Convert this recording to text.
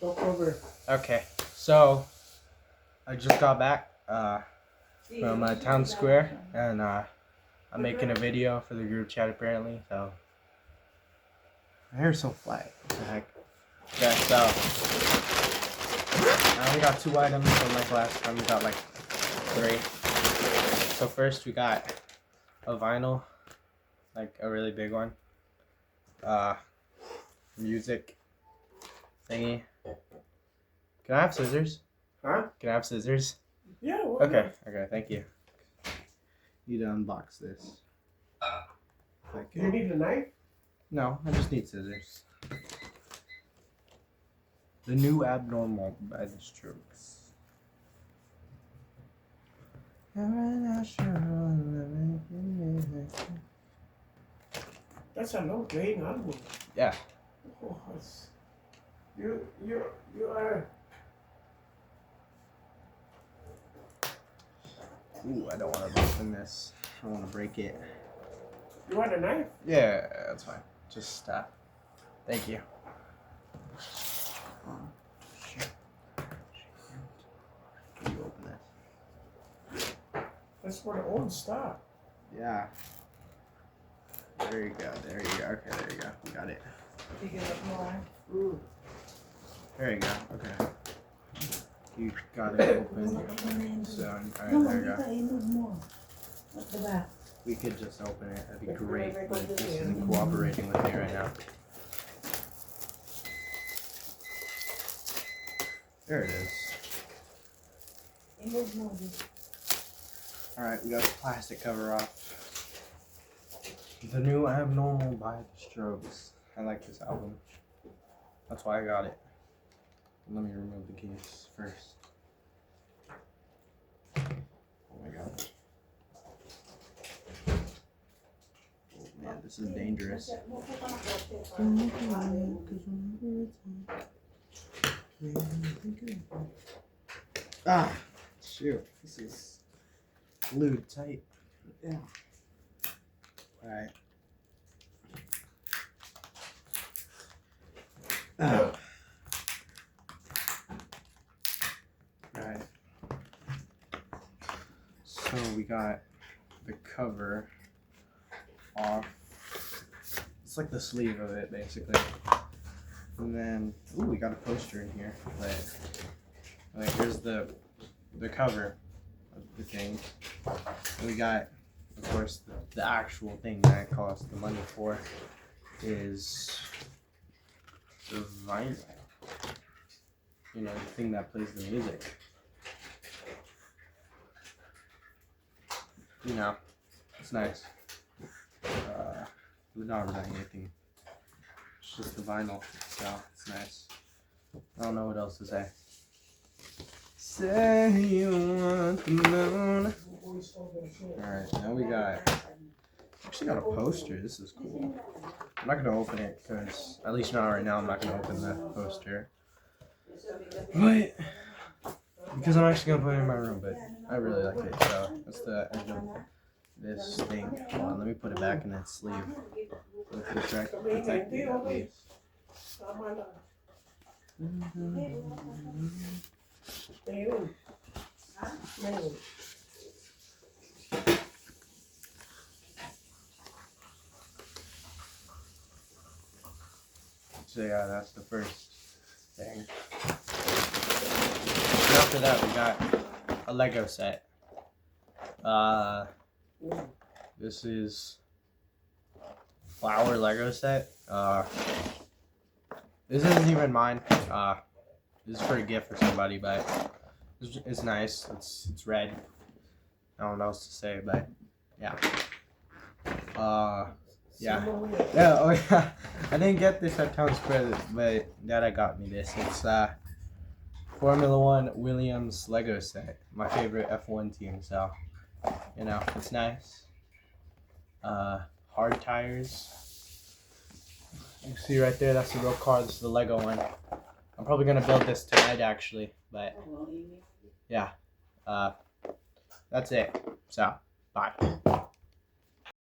Go over. Okay, so I just got back from Town Square, and I'm making a video for the group chat apparently. So my hair's so flat. What the heck? Okay, so I only got 2 items from like last time. We got like 3. So first we got a vinyl, like a really big one. Music thingy. Can I have scissors? Huh? Can I have scissors? Yeah. Okay, thank you. Need to unbox this. Do you need a knife? No, I just need scissors. The new abnormal by the Strokes. That's a low grade album. Yeah. Oh, you are. Ooh, I don't want to open this. I want to break it. You want a knife? Yeah, that's fine. Just thank you. Can you open this? That's for the old stuff. Yeah. There you go. There you go. Okay, there you go. We got it. There you go. Okay. You got it open. So, alright, there you go. We could just open it. That'd be great. But this isn't cooperating with me right now. There it is. Alright, we got the plastic cover off. The new Abnormal by the Strokes. I like this album. That's why I got it. Let me remove the case first. Oh my god. Oh man, this is dangerous. Ah, shoot. This is glued tight. Yeah. Alright. Alright. So we got the cover off. It's like the sleeve of it basically. And then ooh, we got a poster in here. But like here's the cover of the thing. And we got of course the actual thing that it cost the money for is the vinyl. You know, the thing that plays the music. You know, it's nice. We're not really anything. It's just the vinyl, so it's nice. I don't know what else to say. Say you want the moon. Alright, now we actually got a poster. This is cool. I'm not gonna open it because, at least not right now, I'm not gonna open the poster. But, because I'm actually gonna put it in my room, but I really like it. So, that's the end of this thing. Hold on, let me put it back in its sleeve. Protect it at least. So yeah, that's the first thing. And after that, we got a Lego set. This is flower Lego set. This isn't even mine. This is for a gift for somebody, but it's nice. It's red. I don't know what else to say, but yeah. Yeah. Yeah, oh yeah. I didn't get this at Town Square, but Dad got me this. It's Formula One Williams Lego set. My favorite F1 team, so you know, it's nice. Hard tires. You can see right there, that's the real car, this is the Lego one. I'm probably gonna build this tonight actually, but yeah. That's it. So, bye.